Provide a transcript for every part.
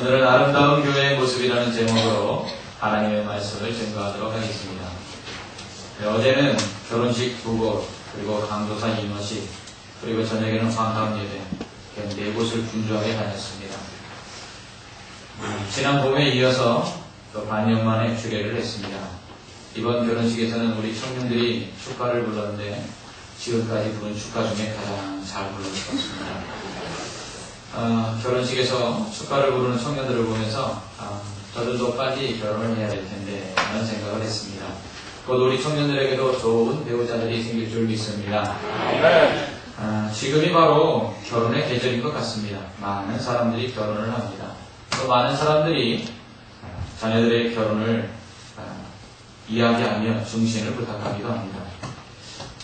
오늘은 아름다운 교회의 모습이라는 제목으로 하나님의 말씀을 증거하도록 하겠습니다. 어제는 결혼식 2곳, 그리고 강도사 인허식, 그리고 저녁에는 환갑예배, 이렇게 4곳을 분주하게 다녔습니다. 지난 봄에 이어서 또 반년 만에 주례를 했습니다. 이번 결혼식에서는 우리 청년들이 축가를 불렀는데 지금까지 부른 축가 중에 가장 잘 불렀습니다. 결혼식에서 축가를 부르는 청년들을 보면서 저들도 빨리 결혼을 해야 될 텐데 라는 생각을 했습니다. 곧 우리 청년들에게도 좋은 배우자들이 생길 줄 믿습니다. 지금이 바로 결혼의 계절인 것 같습니다. 많은 사람들이 결혼을 합니다. 또 많은 사람들이 자녀들의 결혼을 이야기하며 중신을 부탁하기도 합니다.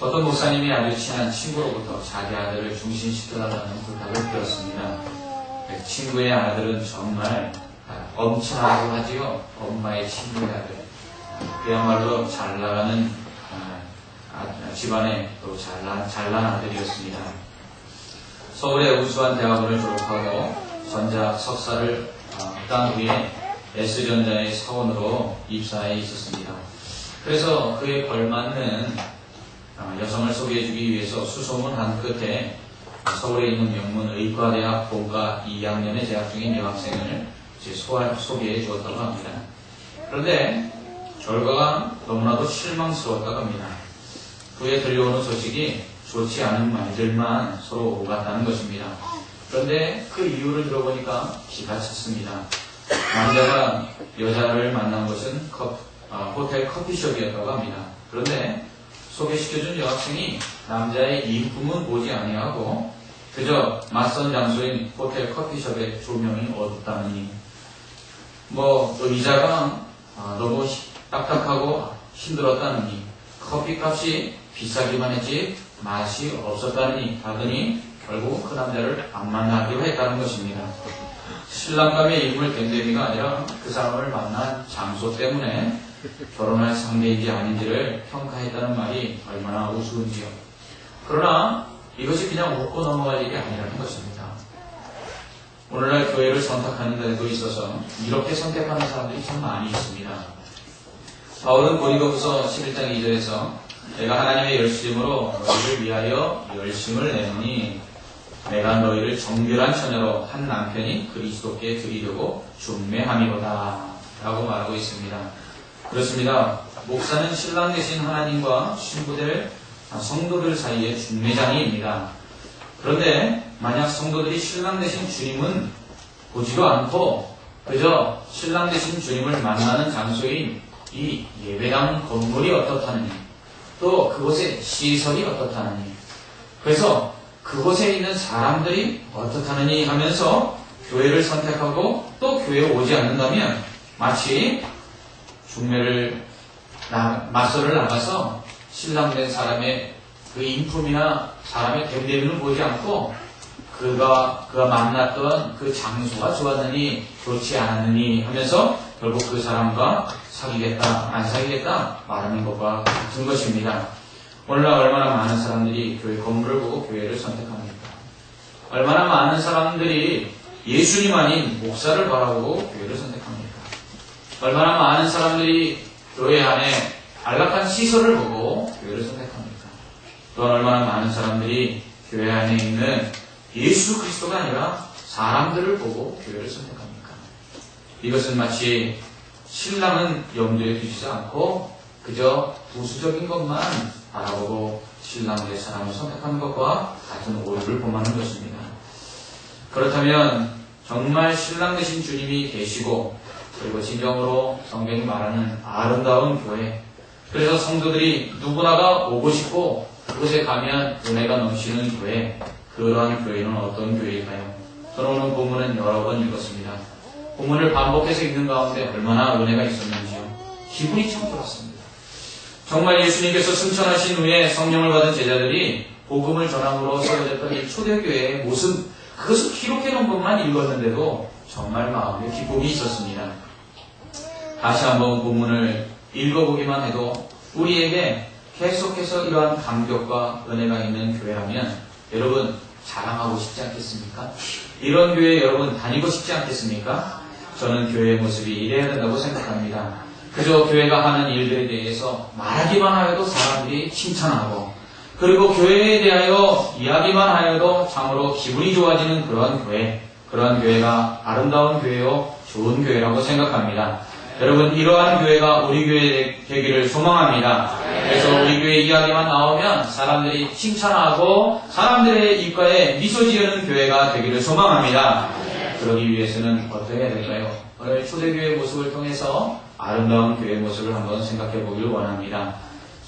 어떤 목사님이 아주 친한 친구로부터 자기 아들을 중신시켜달라는 부탁을 들었습니다. 친구의 아들은 정말 엄친아라고 하지요. 엄마의 친구의 아들. 그야말로 잘 나가는 집안의 또 잘난 아들이었습니다. 서울의 우수한 대학원을 졸업하고 전자 석사를 딴 후에 S전자의 사원으로 입사해 있었습니다. 그래서 그에 걸맞는 여성을 소개해주기 위해서 수소문한 끝에 서울에 있는 명문 의과대학 본과 2학년에 재학 중인 여학생을 소개해 주었다고 합니다. 그런데 결과가 너무나도 실망스러웠다고 합니다. 후에 들려오는 소식이 좋지 않은 말들만 서로 오갔다는 것입니다. 그런데 그 이유를 들어보니까 기가 찼습니다. 남자가 여자를 만난 곳은 호텔 커피숍이었다고 합니다. 그런데 소개시켜준 여학생이 남자의 인품은 보지 아니하고 그저 낯선 장소인 호텔 커피숍의 조명이 어둡다느니 의자가 너무 딱딱하고 힘들었다느니 커피값이 비싸기만 했지 맛이 없었다느니 하더니 결국 그 남자를 안 만나기로 했다는 것입니다. 신랑감의 인물 댐댐이가 아니라 그 사람을 만난 장소 때문에 결혼할 상대인지 아닌지를 평가했다는 말이 얼마나 우스운지요. 그러나 이것이 그냥 웃고 넘어갈 일이 아니라는 것입니다. 오늘날 교회를 선택하는 데도 있어서 이렇게 선택하는 사람들이 참 많이 있습니다. 바울은 고린도후서 11장 2절에서 내가 하나님의 열심으로 너희를 위하여 열심을 내노니 내가 너희를 정결한 처녀로 한 남편이 그리스도께 드리려고 중매함이로다 라고 말하고 있습니다. 그렇습니다. 목사는 신랑 되신 하나님과 신부될 성도들 사이의 중매장이입니다. 그런데 만약 성도들이 신랑 되신 주님은 보지도 않고 그저 신랑 되신 주님을 만나는 장소인 이 예배당 건물이 어떻다느니 또 그곳의 시설이 어떻다느니 그래서 그곳에 있는 사람들이 어떻다느니 하면서 교회를 선택하고 또 교회에 오지 않는다면 마치 중매를 맞서를 나가서 신랑된 사람의 그 인품이나 사람의 됨됨이를 보지 않고 그가 만났던 그 장소가 좋았느니 좋지 않았느니 하면서 결국 그 사람과 사귀겠다 안 사귀겠다 말하는 것과 같은 것입니다. 오늘날 얼마나 많은 사람들이 교회 건물을 보고 교회를 선택합니까? 얼마나 많은 사람들이 예수님 아닌 목사를 바라보고 교회를 선택합니까? 얼마나 많은 사람들이 교회 안에 안락한 시설을 보고 교회를 선택합니까? 또한 얼마나 많은 사람들이 교회 안에 있는 예수 그리스도가 아니라 사람들을 보고 교회를 선택합니까? 이것은 마치 신랑은 염두에 두시지 않고 그저 부수적인 것만 바라보고 신랑 될 사람을 선택하는 것과 같은 오류를 범하는 것입니다. 그렇다면 정말 신랑 되신 주님이 계시고 그리고 진정으로 성경이 말하는 아름다운 교회, 그래서 성도들이 누구나가 오고 싶고 그곳에 가면 은혜가 넘치는 교회, 그러한 교회는 어떤 교회일까요? 저는 오늘 본문은 여러 번 읽었습니다. 본문을 반복해서 읽는 가운데 얼마나 은혜가 있었는지요. 기분이 참 좋았습니다. 정말 예수님께서 승천하신 후에 성령을 받은 제자들이 복음을 전함으로 세워졌던 이 초대교회의 모습, 그것을 기록해 놓은 것만 읽었는데도 정말 마음에 기쁨이 있었습니다. 다시 한번 본문을 읽어보기만 해도 우리에게 계속해서 이러한 감격과 은혜가 있는 교회라면 여러분 자랑하고 싶지 않겠습니까? 이런 교회 여러분 다니고 싶지 않겠습니까? 저는 교회의 모습이 이래야 된다고 생각합니다. 그저 교회가 하는 일들에 대해서 말하기만 하여도 사람들이 칭찬하고, 그리고 교회에 대하여 이야기만 하여도 참으로 기분이 좋아지는 그러한 교회가 아름다운 교회요, 좋은 교회라고 생각합니다. 여러분, 이러한 교회가 우리 교회 되기를 소망합니다. 그래서 우리 교회 이야기만 나오면 사람들이 칭찬하고 사람들의 입가에 미소 지으는 교회가 되기를 소망합니다. 그러기 위해서는 어떻게 해야 될까요? 오늘 초대교회의 모습을 통해서 아름다운 교회의 모습을 한번 생각해 보길 원합니다.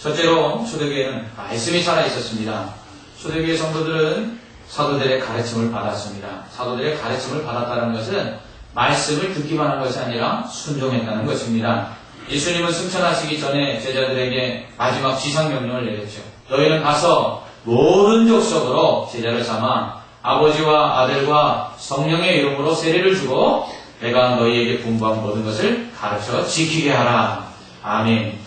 첫째로 초대교회는 말씀이 살아있었습니다. 초대교회 성도들은 사도들의 가르침을 받았습니다. 사도들의 가르침을 받았다는 것은 말씀을 듣기만 한 것이 아니라 순종했다는 것입니다. 예수님은 승천하시기 전에 제자들에게 마지막 지상명령을 내렸죠. 너희는 가서 모든 족속으로 제자를 삼아 아버지와 아들과 성령의 이름으로 세례를 주고 내가 너희에게 분부한 모든 것을 가르쳐 지키게 하라. 아멘.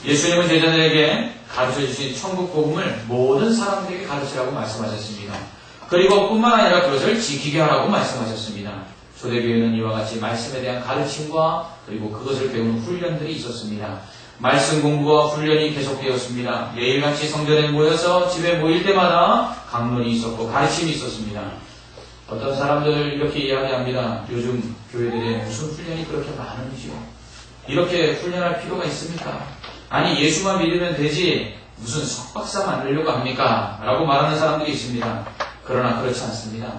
예수님은 제자들에게 가르쳐주신 천국 복음을 모든 사람들에게 가르치라고 말씀하셨습니다. 그리고 뿐만 아니라 그것을 지키게 하라고 말씀하셨습니다. 초대교회는 이와 같이 말씀에 대한 가르침과 그리고 그것을 배우는 훈련들이 있었습니다. 말씀 공부와 훈련이 계속되었습니다. 매일같이 성전에 모여서 집에 모일 때마다 강론이 있었고 가르침이 있었습니다. 어떤 사람들 이렇게 이야기합니다. 요즘 교회들에 무슨 훈련이 그렇게 많은지요? 이렇게 훈련할 필요가 있습니까? 아니, 예수만 믿으면 되지 무슨 석박사 만들려고 합니까? 라고 말하는 사람들이 있습니다. 그러나 그렇지 않습니다.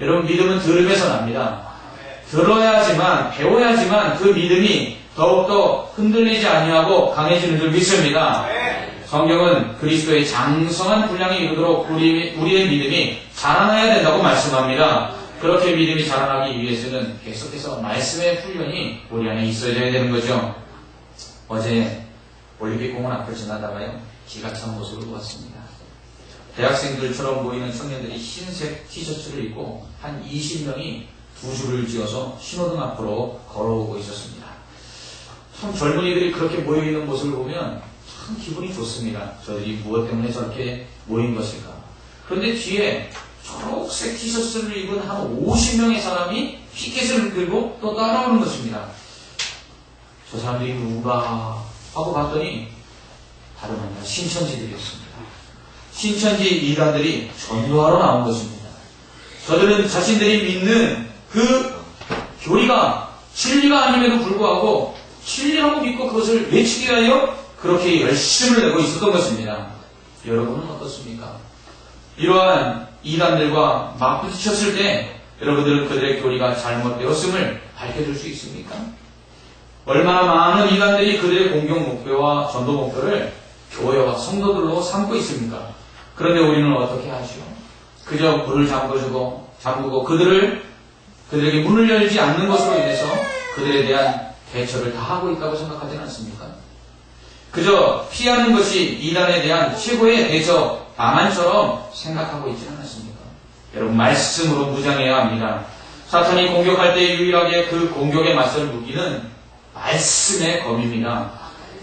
여러분, 믿음은 들음에서 납니다. 들어야지만, 배워야지만 그 믿음이 더욱더 흔들리지 아니하고 강해지는 줄 믿습니다. 성경은 그리스도의 장성한 분량에 이르도록 우리의 믿음이 자라나야 된다고 말씀합니다. 그렇게 믿음이 자라나기 위해서는 계속해서 말씀의 훈련이 우리 안에 있어야 되는 거죠. 어제 올림픽공원 앞을 지나다가요, 기가 찬 모습을 보았습니다. 대학생들처럼 보이는 청년들이 흰색 티셔츠를 입고 한 20명이 두 줄을 지어서 신호등 앞으로 걸어오고 있었습니다. 참 젊은이들이 그렇게 모여있는 모습을 보면 참 기분이 좋습니다. 저들이 무엇 때문에 저렇게 모인 것일까? 그런데 뒤에 초록색 티셔츠를 입은 한 50명의 사람이 피켓을 들고 또 따라오는 것입니다. 저 사람들이 누가 하고 봤더니 다름 아니라 신천지들이었습니다. 신천지 이단들이 전도하러 나온 것입니다. 저들은 자신들이 믿는 그 교리가 진리가 아님에도 불구하고 진리라고 믿고 그것을 외치기 위하여 그렇게 열심을 내고 있었던 것입니다. 여러분은 어떻습니까? 이러한 이단들과 맞부딪혔을 때 여러분들은 그들의 교리가 잘못되었음을 밝혀줄 수 있습니까? 얼마나 많은 이단들이 그들의 공격 목표와 전도 목표를 교회와 성도들로 삼고 있습니까? 그런데 우리는 어떻게 하시오? 그저 문을 잠그고 그들에게 문을 열지 않는 것으로 인해서 그들에 대한 대처를 다 하고 있다고 생각하지는 않습니까? 그저 피하는 것이 이단에 대한 최고의 대처 방안처럼 생각하고 있지는 않습니까? 여러분, 말씀으로 무장해야 합니다. 사탄이 공격할 때 유일하게 그 공격에 맞설 무기는 말씀의 검입니다.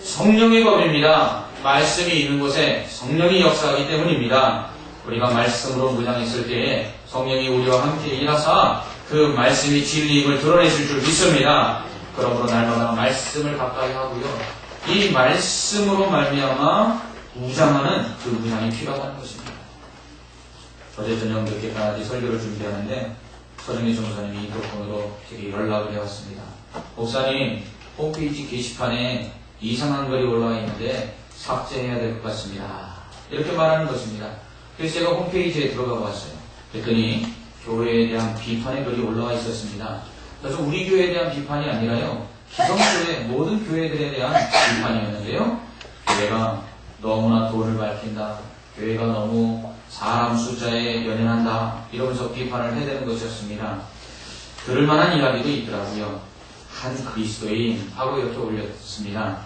성령의 검입니다. 말씀이 있는 곳에 성령이 역사하기 때문입니다. 우리가 말씀으로 무장했을 때에 성령이 우리와 함께 일하사 그 말씀이 진리임을 드러내실 줄 믿습니다. 그러므로 날마다 말씀을 가까이 하고요, 이 말씀으로 말미암아 무장하는 그 무장이 필요하다는 것입니다. 어제 저녁 늦게까지 설교를 준비하는데 서정희 전도사님이 인터폰으로 제게 연락을 해왔습니다. 목사님, 홈페이지 게시판에 이상한 글이 올라와 있는데 삭제해야 될 것 같습니다. 이렇게 말하는 것입니다. 그래서 제가 홈페이지에 들어가 봤어요. 그랬더니 교회에 대한 비판의 글이 올라와 있었습니다. 그래서 우리 교회에 대한 비판이 아니라요, 기성교회 모든 교회들에 대한 비판이었는데요, 교회가 너무나 돈을 밝힌다, 교회가 너무 사람 숫자에 연연한다, 이러면서 비판을 해대는 것이었습니다. 들을 만한 이야기도 있더라고요. 한 그리스도인 하고 이렇게 올렸습니다.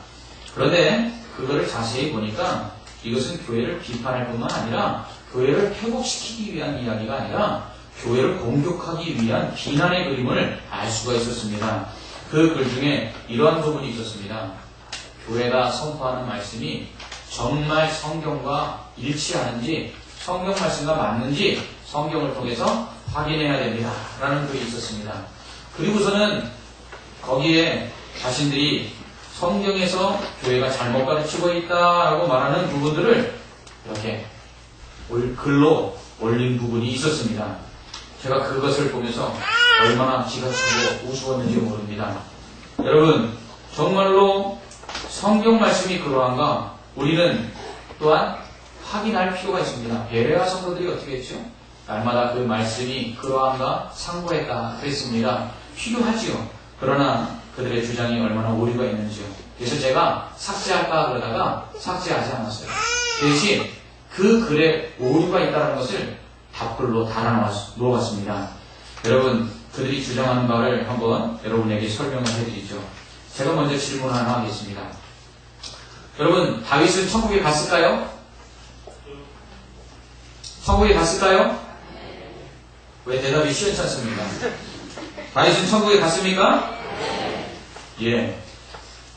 그런데 그거를 자세히 보니까 이것은 교회를 비판할 뿐만 아니라 교회를 회복시키기 위한 이야기가 아니라 교회를 공격하기 위한 비난의 그림을 알 수가 있었습니다. 그 글 중에 이러한 부분이 있었습니다. 교회가 선포하는 말씀이 정말 성경과 일치하는지, 성경 말씀과 맞는지 성경을 통해서 확인해야 됩니다. 라는 글이 있었습니다. 그리고서는 거기에 자신들이 성경에서 교회가 잘못 가르치고 있다라고 말하는 부분들을 이렇게 글로 올린 부분이 있었습니다. 제가 그것을 보면서 얼마나 지각하고 우스웠는지 모릅니다. 여러분, 정말로 성경 말씀이 그러한가 우리는 또한 확인할 필요가 있습니다. 베레아 성도들이 어떻게 했죠? 날마다 그 말씀이 그러한가 상고했다 그랬습니다. 필요하지요. 그러나 그들의 주장이 얼마나 오류가 있는지요. 그래서 제가 삭제할까 그러다가 삭제하지 않았어요. 대신 그 글에 오류가 있다는 것을 답글로 달아놓았습니다. 여러분, 그들이 주장하는 바를 한번 여러분에게 설명을 해드리죠. 제가 먼저 질문 하나 하겠습니다. 여러분, 다윗은 천국에 갔을까요? 천국에 갔을까요? 왜 대답이 시원치 않습니까? 다윗은 천국에 갔습니까? 예.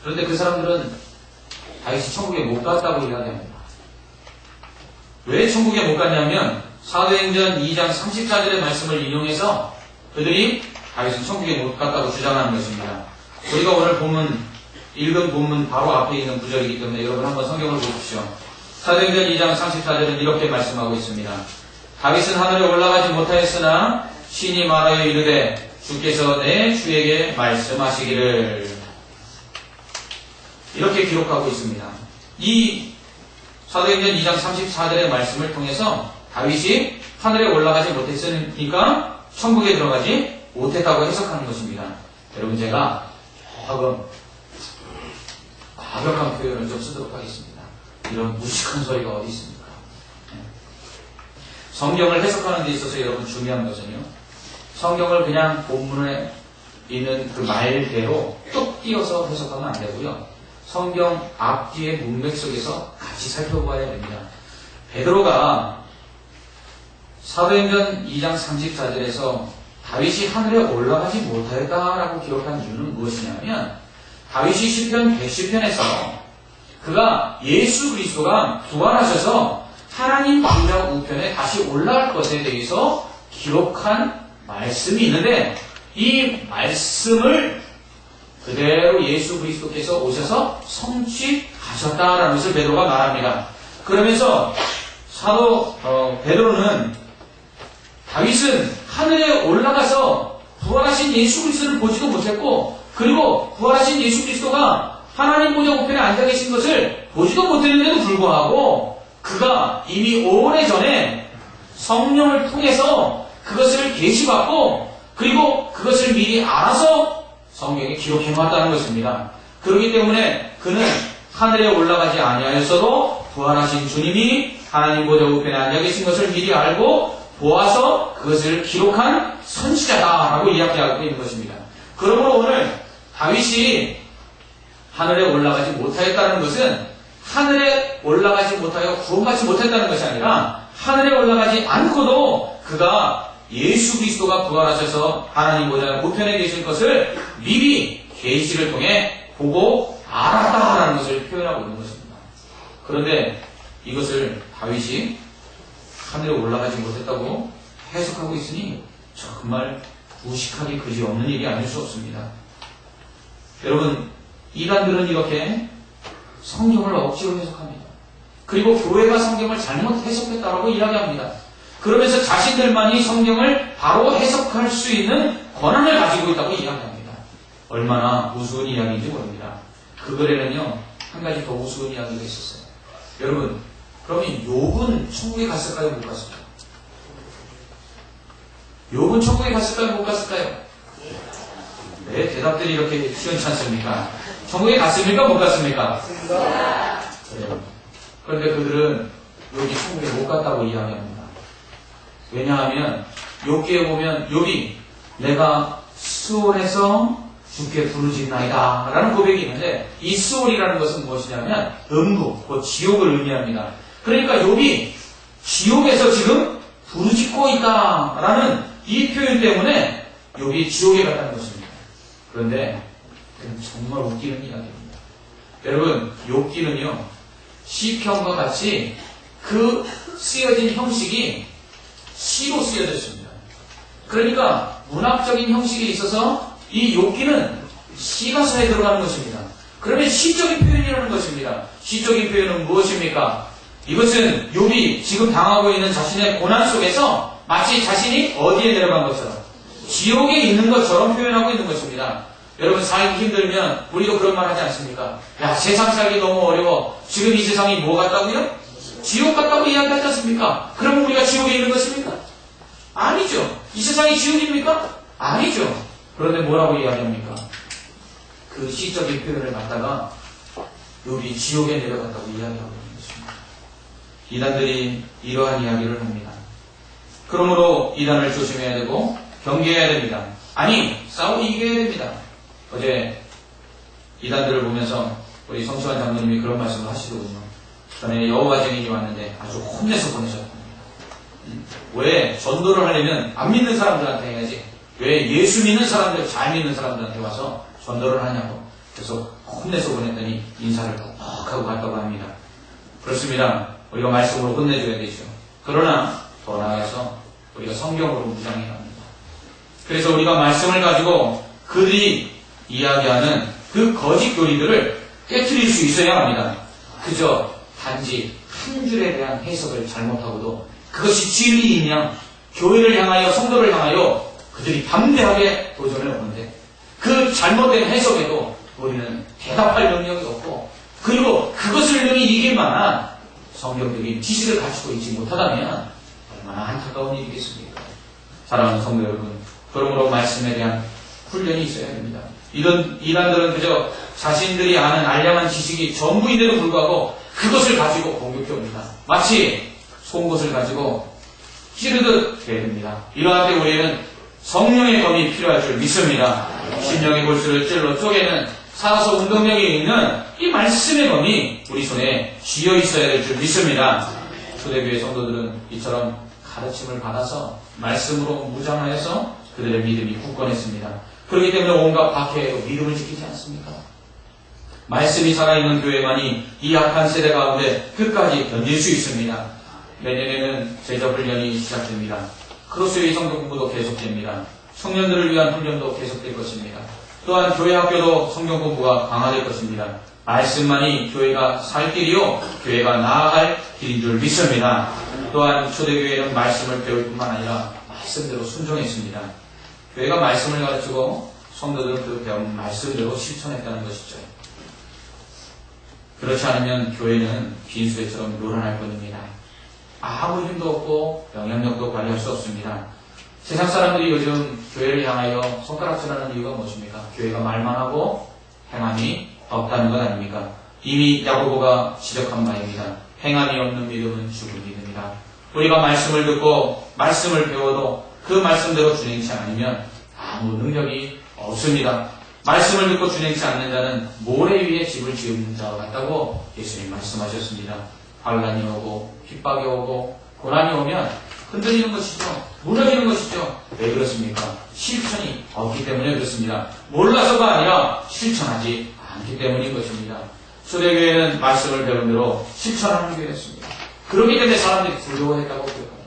그런데 그 사람들은 다윗이 천국에 못 갔다고 이야기합니다. 왜 천국에 못 갔냐면 사도행전 2장 34절의 말씀을 인용해서 그들이 다윗은 천국에 못 갔다고 주장하는 것입니다. 우리가 오늘 읽은 본문 바로 앞에 있는 구절이기 때문에 여러분 한번 성경을 보십시오. 사도행전 2장 34절은 이렇게 말씀하고 있습니다. 다윗은 하늘에 올라가지 못하였으나 신이 말하여 이르되 주께서 내 주에게 말씀하시기를, 이렇게 기록하고 있습니다. 이 사도행전 2장 34절의 말씀을 통해서 다윗이 하늘에 올라가지 못했으니까 천국에 들어가지 못했다고 해석하는 것입니다. 여러분, 제가 조금 과격한 표현을 좀 쓰도록 하겠습니다. 이런 무식한 소리가 어디 있습니까? 성경을 해석하는 데 있어서 여러분 중요한 것은요, 성경을 그냥 본문에 있는 그 말대로 뚝 띄어서 해석하면 안 되고요, 성경 앞뒤의 문맥 속에서 같이 살펴보아야 됩니다. 베드로가 사도행전 2장 34절에서 다윗이 하늘에 올라가지 못하였다라고 기록한 이유는 무엇이냐면, 다윗이 시편 110편에서 그가 예수 그리스도가 부활하셔서 하나님 보좌 우편에 다시 올라갈 것에 대해서 기록한 말씀이 있는데, 이 말씀을 그대로 예수 그리스도께서 오셔서 성취하셨다라는 것을 베드로가 말합니다. 그러면서 베드로는 다윗은 하늘에 올라가서 부활하신 예수 그리스도를 보지도 못했고, 그리고 부활하신 예수 그리스도가 하나님 보좌 우편에 앉아 계신 것을 보지도 못했는데도 불구하고 그가 이미 오래전에 성령을 통해서 그것을 계시받고, 그리고 그것을 미리 알아서 성경에 기록해 놓았다는 것입니다. 그렇기 때문에 그는 하늘에 올라가지 아니하였어도 부활하신 주님이 하나님 보좌 우편에 앉아 계신 것을 미리 알고 보아서 그것을 기록한 선지자다라고 이야기하고 있는 것입니다. 그러므로 오늘 다윗이 하늘에 올라가지 못하였다는 것은 하늘에 올라가지 못하여 구원받지 못했다는 것이 아니라, 하늘에 올라가지 않고도 그가 예수 그리스도가 부활하셔서 하나님 보좌 우편에 계신 것을 미리 계시를 통해 보고 알았다라는 것을 표현하고 있는 것입니다. 그런데 이것을 다윗이 하늘에 올라가지 못했다고 해석하고 있으니 정말 무식하기 그지없는 일이 아닐 수 없습니다. 여러분, 이단들은 이렇게 성경을 억지로 해석합니다. 그리고 교회가 성경을 잘못 해석했다라고 이야기합니다. 그러면서 자신들만이 성경을 바로 해석할 수 있는 권한을 가지고 있다고 이야기합니다. 얼마나 우스운 이야기인지 모릅니다. 그 글에는요, 한 가지 더 우스운 이야기가 있었어요. 여러분, 그러면 욥은 천국에 갔을까요? 못 갔을까요? 욥은 천국에 갔을까요? 못 갔을까요? 네, 대답들이 이렇게 시원치 않습니까? 천국에 갔습니까? 못 갔습니까? 네. 그런데 그들은 욥이 천국에 못 갔다고 이야기합니다. 왜냐하면 욥기에 보면 욥이 내가 스올에서 주께 부르짖나이다 라는 고백이 있는데, 이 스올이라는 것은 무엇이냐면 음부, 곧 지옥을 의미합니다. 그러니까 욥이 지옥에서 지금 부르짖고 있다라는 이 표현 때문에 욥이 지옥에 갔다는 것입니다. 그런데 그건 정말 웃기는 이야기입니다. 여러분, 욥기는요, 시편과 같이 그 쓰여진 형식이 시로 쓰여졌습니다. 그러니까 문학적인 형식에 있어서 이 욥기는 시가사에 들어가는 것입니다. 그러면 시적인 표현이라는 것입니다. 시적인 표현은 무엇입니까? 이것은 욥이 지금 당하고 있는 자신의 고난 속에서 마치 자신이 어디에 내려간 것처럼 지옥에 있는 것처럼 표현하고 있는 것입니다. 여러분 살기 힘들면 우리도 그런 말 하지 않습니까? 야, 세상 살기 너무 어려워. 지금 이 세상이 뭐 같다고요? 지옥 같다고 이야기하지 않습니까? 그러면 우리가 지옥에 있는 것입니까? 아니죠. 이 세상이 지옥입니까? 아니죠. 그런데 뭐라고 이야기합니까? 그 시적인 표현을 갖다가 욥이 지옥에 내려갔다고 이야기하고 있는 것입니다. 이단들이 이러한 이야기를 합니다. 그러므로 이단을 조심해야 되고 경계해야 됩니다. 아니, 싸워 이겨야 됩니다. 어제 이단들을 보면서 우리 성시환 장로님이 그런 말씀을 하시더군요. 전에 여호와 증인이 왔는데 아주 혼내서 보내셨답니다. 왜 전도를 하려면 안 믿는 사람들한테 해야지 왜 예수 믿는 사람들, 잘 믿는 사람들한테 와서 전도를 하냐고. 그래서 혼내서 보냈더니 인사를 퍽 하고 갔다고 합니다. 그렇습니다. 우리가 말씀으로 혼내줘야 되죠. 그러나 더 나아가서 우리가 성경으로 무장해야 합니다. 그래서 우리가 말씀을 가지고 그들이 이야기하는 그 거짓 교리들을 깨트릴 수 있어야 합니다. 그저 단지 한 줄에 대한 해석을 잘못하고도 그것이 진리이냐 교회를 향하여 성도를 향하여 그들이 담대하게 도전을 하는데 그 잘못된 해석에도 우리는 대답할 능력이 없고 그리고 그것을 능히 이길 만한 성경적인 지식을 가지고 있지 못하다면 얼마나 안타까운 일이겠습니까? 사랑하는 성도 여러분, 그러므로 말씀에 대한 훈련이 있어야 됩니다. 이런 이단들은 그저 자신들이 아는 알량한 지식이 전부인데도 불구하고 그것을 가지고 공격해 옵니다. 마치 송곳을 가지고 찌르듯 해야 됩니다. 이러한 때 우리는 성령의 검이 필요할 줄 믿습니다. 심령의 골수를 찔러 쪼개는 살아서 운동력이 있는 이 말씀의 검이 우리 손에 쥐어 있어야 될 줄 믿습니다. 초대교회 성도들은 이처럼 가르침을 받아서 말씀으로 무장하여서 그들의 믿음이 굳건했습니다. 그렇기 때문에 온갖 박해에도 믿음을 지키지 않습니까? 말씀이 살아있는 교회만이 이 악한 세대 가운데 끝까지 견딜 수 있습니다. 내년에는 제자훈련이 시작됩니다. 크로스웨이 성도 공부도 계속됩니다. 청년들을 위한 훈련도 계속될 것입니다. 또한 교회 학교도 성경 공부가 강화될 것입니다. 말씀만이 교회가 살 길이요 교회가 나아갈 길인 줄 믿습니다. 또한 초대교회는 말씀을 배울 뿐만 아니라 말씀대로 순종했습니다. 교회가 말씀을 가르치고 성도들은 그 배운 말씀대로 실천했다는 것이죠. 그렇지 않으면 교회는 빈수레처럼 요란할 뿐입니다. 아무 힘도 없고 영향력도 발휘할 수 없습니다. 세상 사람들이 요즘 교회를 향하여 손가락질하는 이유가 무엇입니까? 교회가 말만 하고 행함이 없다는 것 아닙니까? 이미 야고보가 지적한 바입니다. 행함이 없는 믿음은 죽은 믿음이다. 우리가 말씀을 듣고 말씀을 배워도 그 말씀대로 준행치 않으면 아무 능력이 없습니다. 말씀을 듣고 준행치 않는 자는 모래 위에 집을 지은 자와 같다고 예수님 말씀하셨습니다. 환난이 오고 핍박이 오고 고난이 오면 흔들리는 것이죠. 무너지는 것이죠. 왜 그렇습니까? 실천이 없기 때문에 그렇습니다. 몰라서가 아니라 실천하지 않기 때문인 것입니다. 초대교회는 말씀을 배운 대로 실천하는 교회였습니다. 그렇기 때문에 사람들이 두려워했다고 기억합니다.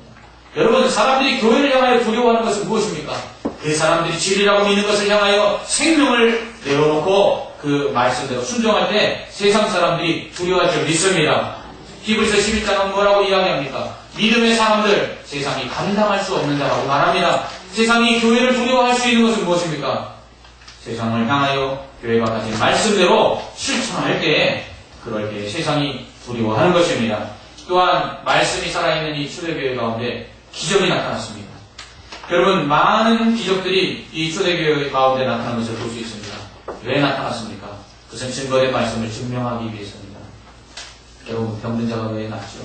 여러분, 사람들이 교회를 향하여 두려워하는 것은 무엇입니까? 그 사람들이 진리라고 믿는 것을 향하여 생명을 내어놓고 그 말씀대로 순종할 때 세상 사람들이 두려워할 줄 믿습니다. 히브리서 11장은 뭐라고 이야기합니까? 믿음의 사람들, 세상이 감당할 수 없는 자라고 말합니다. 세상이 교회를 두려워할 수 있는 것은 무엇입니까? 세상을 향하여 교회가 가진 말씀대로 실천할 때에 그럴 때 세상이 두려워하는 것입니다. 또한 말씀이 살아있는 이 초대교회 가운데 기적이 나타났습니다. 여러분, 많은 기적들이 이 초대교회 가운데 나타난 것을 볼 수 있습니다. 왜 나타났습니까? 그것은 증거된 말씀을 증명하기 위해서입니다. 여러분, 병든 자가 왜 낫죠?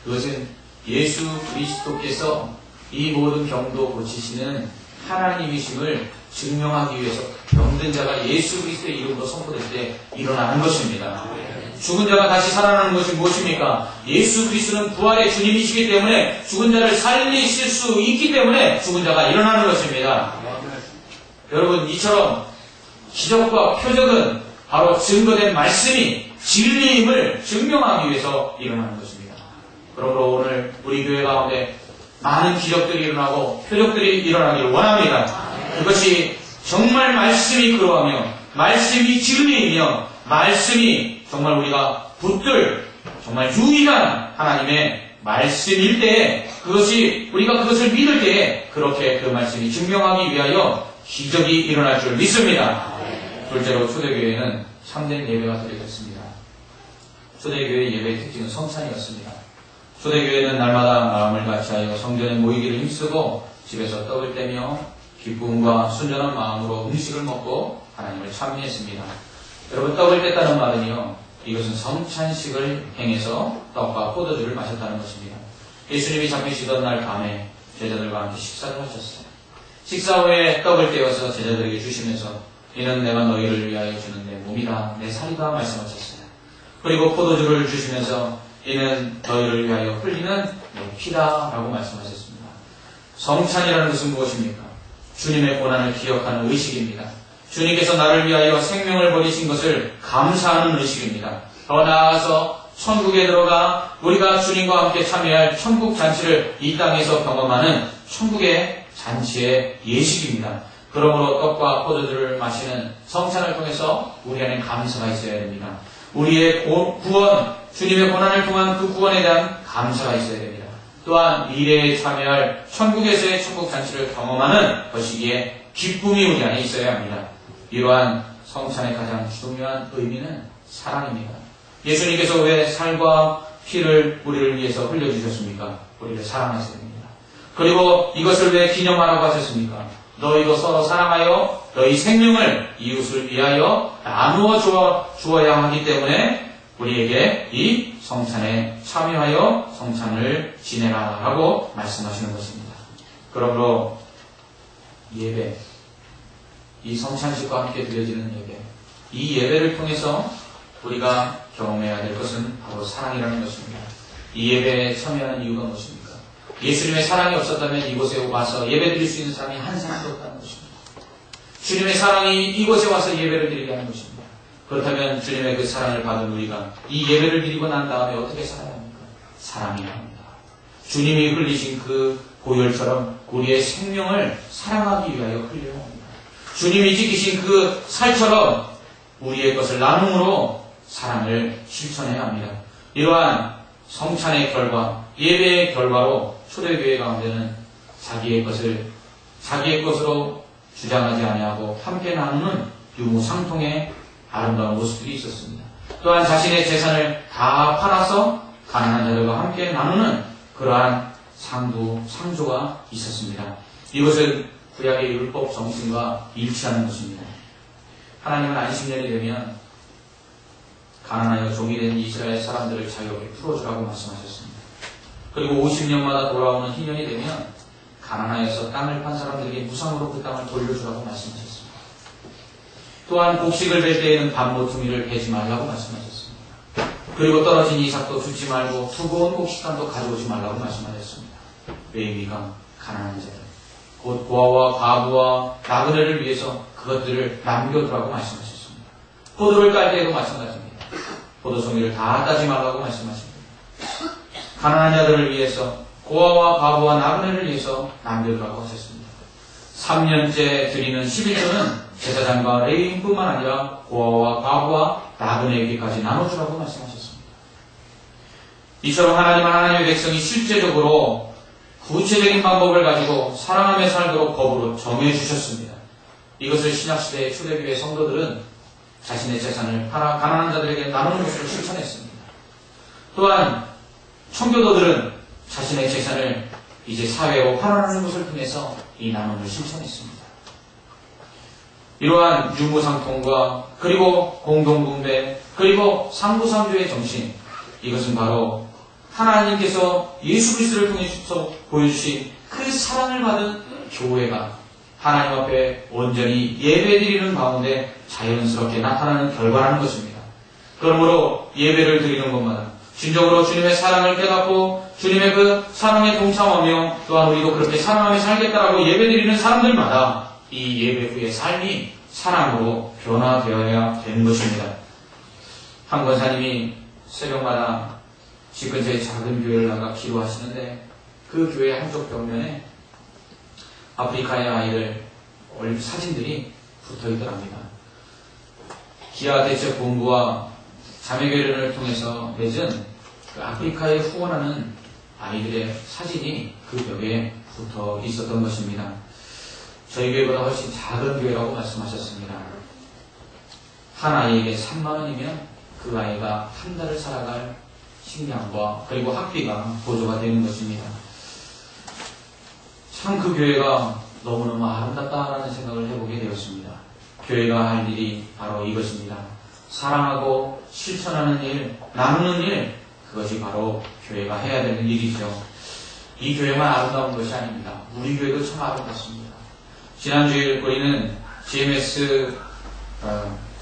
그것은 예수 그리스도께서 이 모든 병도 고치시는 하나님이심을 증명하기 위해서 병든 자가 예수 그리스도의 이름으로 선포될 때 일어나는 것입니다. 죽은 자가 다시 살아나는 것이 무엇입니까? 예수 그리스도는 부활의 주님이시기 때문에 죽은 자를 살리실 수 있기 때문에 죽은 자가 일어나는 것입니다. 여러분, 이처럼 기적과 표적은 바로 증거된 말씀이 진리임을 증명하기 위해서 일어나는 것입니다. 그러므로 오늘 우리 교회 가운데 많은 기적들이 일어나고 표적들이 일어나기를 원합니다. 그것이 정말 말씀이 그러하며 말씀이 지금이며 말씀이 정말 우리가 붙들 정말 유일한 하나님의 말씀일 때에 그것이 우리가 그것을 믿을 때에 그렇게 그 말씀이 증명하기 위하여 기적이 일어날 줄 믿습니다. 둘째로 초대교회는 참된 예배가 드려졌습니다. 초대교회의 예배의 특징은 성찬이었습니다. 초대교회는 날마다 마음을 같이하여 성전에 모이기를 힘쓰고 집에서 떡을 떼며 기쁨과 순전한 마음으로 음식을 먹고 하나님을 찬미했습니다. 여러분, 떡을 뗐다는 말은요, 이것은 성찬식을 행해서 떡과 포도주를 마셨다는 것입니다. 예수님이 잡히시던 날 밤에 제자들과 함께 식사를 하셨어요. 식사 후에 떡을 떼어서 제자들에게 주시면서 이는 내가 너희를 위하여 주는 내 몸이다, 내 살이다 말씀하셨어요. 그리고 포도주를 주시면서 이는 너희를 위하여 흘리는 내 피다 라고 말씀하셨습니다. 성찬이라는 것은 무엇입니까? 주님의 고난을 기억하는 의식입니다. 주님께서 나를 위하여 생명을 버리신 것을 감사하는 의식입니다. 더 나아가서 천국에 들어가 우리가 주님과 함께 참여할 천국 잔치를 이 땅에서 경험하는 천국의 잔치의 예식입니다. 그러므로 떡과 포도주를 마시는 성찬을 통해서 우리 안에 감사가 있어야 됩니다. 우리의 구원, 주님의 고난을 통한 그 구원에 대한 감사가 있어야 됩니다. 또한 미래에 참여할 천국에서의 천국 잔치를 경험하는 것이기에 기쁨이 우리 안에 있어야 합니다. 이러한 성찬의 가장 중요한 의미는 사랑입니다. 예수님께서 왜 살과 피를 우리를 위해서 흘려주셨습니까? 우리를 사랑하셔야 됩니다. 그리고 이것을 왜 기념하라고 하셨습니까? 너희도 서로 사랑하여 너희 생명을 이웃을 위하여 나누어 주어야 하기 때문에 우리에게 이 성찬에 참여하여 성찬을 지내라 라고 말씀하시는 것입니다. 그러므로 예배, 이 성찬식과 함께 드려지는 예배, 이 예배를 통해서 우리가 경험해야 될 것은 바로 사랑이라는 것입니다. 이 예배에 참여하는 이유가 무엇입니까? 예수님의 사랑이 없었다면 이곳에 와서 예배 드릴 수 있는 사람이 한 사람도 없다는 것입니다. 주님의 사랑이 이곳에 와서 예배를 드리게 하는 것입니다. 그렇다면 주님의 그 사랑을 받은 우리가 이 예배를 드리고 난 다음에 어떻게 살아야 합니까? 사랑해야 합니다. 주님이 흘리신 그 보혈처럼 우리의 생명을 사랑하기 위하여 흘려야 합니다. 주님이 지키신 그 살처럼 우리의 것을 나눔으로 사랑을 실천해야 합니다. 이러한 성찬의 결과, 예배의 결과로 초대교회 가운데는 자기의 것으로 주장하지 아니하고 함께 나누는 유무상통의 아름다운 모습들이 있었습니다. 또한 자신의 재산을 다 팔아서 가난한 자들과 함께 나누는 그러한 상조가 있었습니다. 이것은 구약의 율법 정신과 일치하는 것입니다. 하나님은 안식년이 되면 가난하여 종이 된 이스라엘 사람들을 자유롭게 풀어주라고 말씀하셨습니다. 그리고 50년마다 돌아오는 희년이 되면 가난하여서 땅을 판 사람들에게 무상으로 그 땅을 돌려주라고 말씀하셨습니다. 또한 곡식을 벨 때에는 반모퉁이를 베지 말라고 말씀하셨습니다. 그리고 떨어진 이삭도 주지 말고 두꺼운 곡식단도 가져오지 말라고 말씀하셨습니다. 레위가 가난한 자들, 곧 고아와 과부와 나그네를 위해서 그것들을 남겨두라고 말씀하셨습니다. 포도를 깔 때에도 마찬가지입니다. 포도송이를 다 따지 말라고 말씀하십니다. 가난한 자들을 위해서 고아와 과부와 나그네를 위해서 남겨두라고 하셨습니다. 3년째 드리는 11조는 제사장과 레위인뿐만 아니라 고아와 과부와 나그네에게까지 나눠주라고 말씀하셨습니다. 이처럼 하나님의 백성이 실제적으로 구체적인 방법을 가지고 사랑하며 살도록 법으로 정해주셨습니다. 이것을 신약시대의 초대교회 성도들은 자신의 재산을 팔아 가난한 자들에게 나누는 것을 실천했습니다. 또한 청교도들은 자신의 재산을 이제 사회로 팔아나는 것을 통해서 이 나눔을 실천했습니다. 이러한 유무상통과 그리고 공동분배 그리고 상부상조의 정신, 이것은 바로 하나님께서 예수 그리스도를 통해서 보여주신 그 사랑을 받은 교회가 하나님 앞에 온전히 예배드리는 가운데 자연스럽게 나타나는 결과라는 것입니다. 그러므로 예배를 드리는 것마다 진정으로 주님의 사랑을 깨닫고 주님의 그 사랑에 동참하며 또한 우리도 그렇게 사랑하며 살겠다라고 예배드리는 사람들마다 이 예배 후의 삶이 사랑으로 변화되어야 되는 것입니다. 한 권사님이 새벽마다 집 근처에 작은 교회를 나가 기도하시는데 그 교회 한쪽 벽면에 아프리카의 아이를 올린 사진들이 붙어 있더랍니다. 기아 대책 본부와 자매교련을 통해서 맺은 그 아프리카에 후원하는 아이들의 사진이 그 벽에 붙어 있었던 것입니다. 저희 교회보다 훨씬 작은 교회라고 말씀하셨습니다. 한 아이에게 3만 원이면 그 아이가 한 달을 살아갈 식량과 그리고 학비가 보조가 되는 것입니다. 참 그 교회가 너무너무 아름답다라는 생각을 해보게 되었습니다. 교회가 할 일이 바로 이것입니다. 사랑하고 실천하는 일, 나누는 일, 그것이 바로 교회가 해야 되는 일이죠. 이 교회만 아름다운 것이 아닙니다. 우리 교회도 참 아름답습니다. 지난주에 우리는 GMS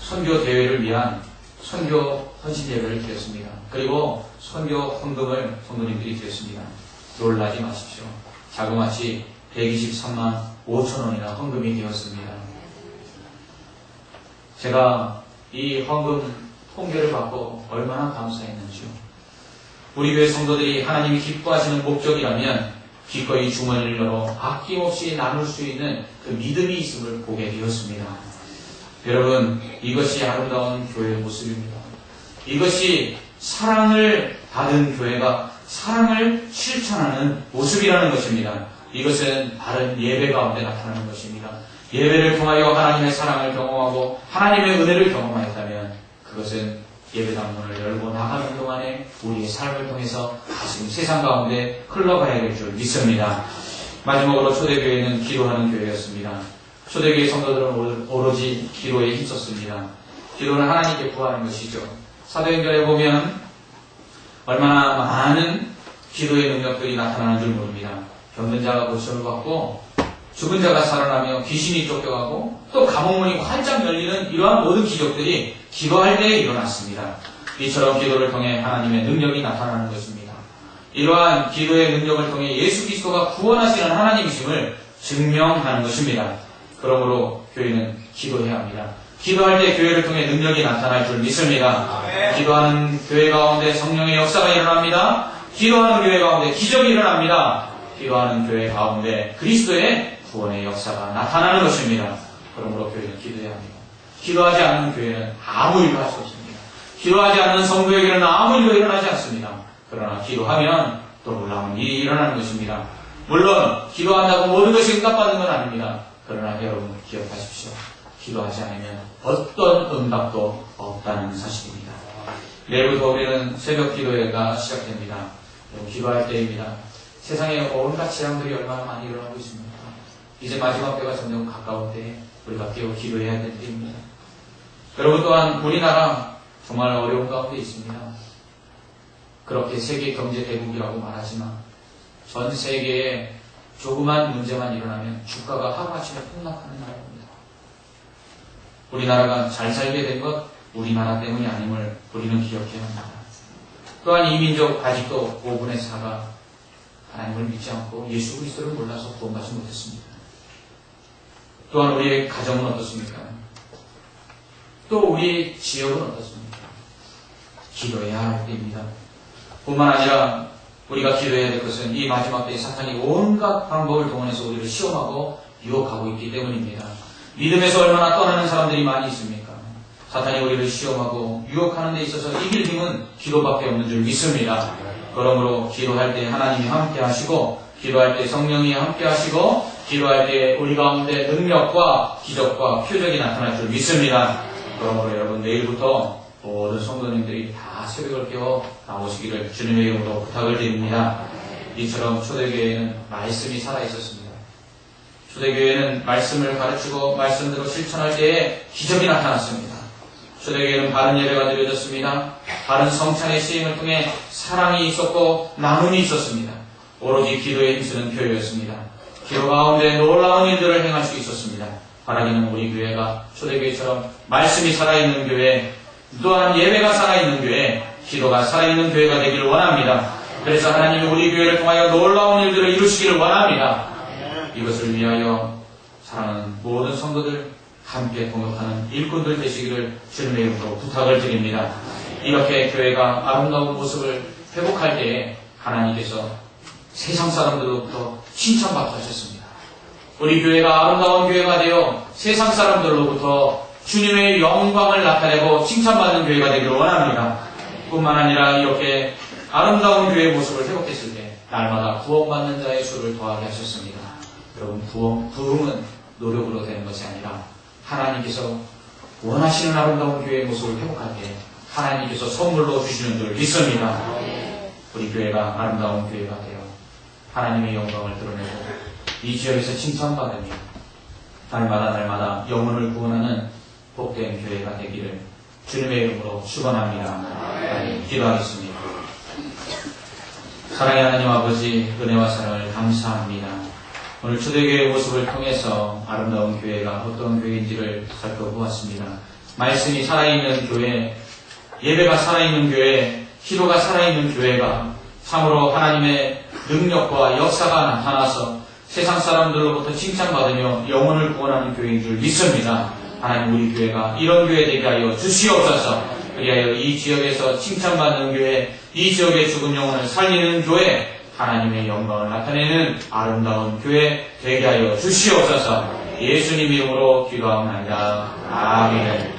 선교 대회를 위한 선교 헌신 예배를 드렸습니다. 그리고 선교 헌금을 성도님들이 드렸습니다. 놀라지 마십시오. 자그마치 123만 5천 원이나 헌금이 되었습니다. 제가 이 헌금 통계를 받고 얼마나 감사했는지요. 우리 교회 성도들이 하나님이 기뻐하시는 목적이라면 기꺼이 주머니를 열어 아낌없이 나눌 수 있는 그 믿음이 있음을 보게 되었습니다. 여러분, 이것이 아름다운 교회의 모습입니다. 이것이 사랑을 받은 교회가 사랑을 실천하는 모습이라는 것입니다. 이것은 바른 예배 가운데 나타나는 것입니다. 예배를 통하여 하나님의 사랑을 경험하고 하나님의 은혜를 경험하였다면 그것은 예배당 문을 열고 나가는 동안에 우리의 삶을 통해서 지금 세상 가운데 흘러가야 될 줄 믿습니다. 마지막으로 초대교회는 기도하는 교회였습니다. 초대교회 성도들은 오로지 기도에 힘썼습니다. 기도는 하나님께 구하는 것이죠. 사도행전에 보면 얼마나 많은 기도의 능력들이 나타나는 줄 모릅니다. 병든 자가 고침을 받고 죽은 자가 살아나며 귀신이 쫓겨가고 또 감옥문이 활짝 열리는 이러한 모든 기적들이 기도할 때에 일어났습니다. 이처럼 기도를 통해 하나님의 능력이 나타나는 것입니다. 이러한 기도의 능력을 통해 예수 그리스도가 구원하시는 하나님이심을 증명하는 것입니다. 그러므로 교회는 기도해야 합니다. 기도할 때 교회를 통해 능력이 나타날 줄 믿습니다. 기도하는 교회 가운데 성령의 역사가 일어납니다. 기도하는 교회 가운데 기적이 일어납니다. 기도하는 교회 가운데 그리스도의 구원의 역사가 나타나는 것입니다. 그러므로 교회는 기도해야 합니다. 기도하지 않는 교회는 아무 일도 할 수 없습니다. 기도하지 않는 성도에게는 아무 일도 일어나지 않습니다. 그러나 기도하면 또 놀라운 일이 일어나는 것입니다. 물론 기도한다고 모든 것이 응답받는 건 아닙니다. 그러나 여러분 기억하십시오. 기도하지 않으면 어떤 응답도 없다는 사실입니다. 내일부터 우리는 새벽 기도회가 시작됩니다. 기도할 때입니다. 세상에 온갖 재앙들이 얼마나 많이 일어나고 있습니까? 이제 마지막 때가 점점 가까울 때 우리가 깨어 기도해야 될 때입니다. 여러분 또한 우리나라 정말 어려운 가운데 있습니다. 그렇게 세계 경제 대국이라고 말하지만 전 세계에 조그만 문제만 일어나면 주가가 하루아침에 폭락하는 나라입니다. 우리나라가 잘 살게 된 것 우리나라 때문이 아님을 우리는 기억해야 합니다. 또한 이 민족 아직도 5분의 4가 하나님을 믿지 않고 예수 그리스도를 몰라서 구원받지 못했습니다. 또한 우리의 가정은 어떻습니까? 또 우리 지역은 어떻습니까? 기도해야 할 때입니다. 뿐만 아니라 우리가 기도해야 될 것은 이 마지막 때에 사탄이 온갖 방법을 동원해서 우리를 시험하고 유혹하고 있기 때문입니다. 믿음에서 얼마나 떠나는 사람들이 많이 있습니까? 사탄이 우리를 시험하고 유혹하는 데 있어서 이길 힘은 기도밖에 없는 줄 믿습니다. 그러므로 기도할 때 하나님이 함께 하시고 기도할 때 성령이 함께 하시고 기도할 때 우리 가운데 능력과 기적과 표적이 나타날 줄 믿습니다. 그러므로 여러분 내일부터 모든 성도님들이 다 새벽을 깨워 나오시기를 주님의 이름으로 부탁을 드립니다. 이처럼 초대교회에는 말씀이 살아있었습니다. 초대교회는 말씀을 가르치고 말씀대로 실천할 때에 기적이 나타났습니다. 초대교회는 바른 예배가 드려졌습니다. 바른 성찬의 시임을 통해 사랑이 있었고 나눔이 있었습니다. 오로지 기도에 힘쓰는 교회였습니다. 기도 가운데 놀라운 일들을 행할 수 있었습니다. 바라기는 우리 교회가 초대교회처럼 말씀이 살아있는 교회, 또한 예배가 살아있는 교회, 기도가 살아있는 교회가 되기를 원합니다. 그래서 하나님이 우리 교회를 통하여 놀라운 일들을 이루시기를 원합니다. 이것을 위하여 사랑하는 모든 성도들 함께 동역하는 일꾼들 되시기를 주님의 이름으로 부탁을 드립니다. 이렇게 교회가 아름다운 모습을 회복할 때에 하나님께서 세상 사람들로부터 칭찬받게 하셨습니다. 우리 교회가 아름다운 교회가 되어 세상 사람들로부터 주님의 영광을 나타내고 칭찬받는 교회가 되기를 원합니다. 뿐만 아니라 이렇게 아름다운 교회의 모습을 회복했을 때 날마다 구원받는 자의 수를 더하게 하셨습니다. 여러분, 부흥은 노력으로 되는 것이 아니라 하나님께서 원하시는 아름다운 교회의 모습을 회복할 때 하나님께서 선물로 주시는 줄 믿습니다. 우리 교회가 아름다운 교회가 되어 하나님의 영광을 드러내고 이 지역에서 칭찬받으며 날마다 영혼을 구원하는 복된 교회가 되기를 주님의 이름으로 축원합니다. 기도하겠습니다. 사랑의 하나님 아버지, 은혜와 사랑을 감사합니다. 오늘 초대교회의 모습을 통해서 아름다운 교회가 어떤 교회인지를 살펴보았습니다. 말씀이 살아있는 교회, 예배가 살아있는 교회, 기도가 살아있는 교회가 참으로 하나님의 능력과 역사가 나타나서 세상 사람들로부터 칭찬받으며 영혼을 구원하는 교회인 줄 믿습니다. 하나님, 우리 교회가 이런 교회 되게 하여 주시옵소서. 그리하여 이 지역에서 칭찬받는 교회, 이 지역의 죽은 영혼을 살리는 교회, 하나님의 영광을 나타내는 아름다운 교회 되게 하여 주시옵소서. 예수님 이름으로 기도합니다. 아멘.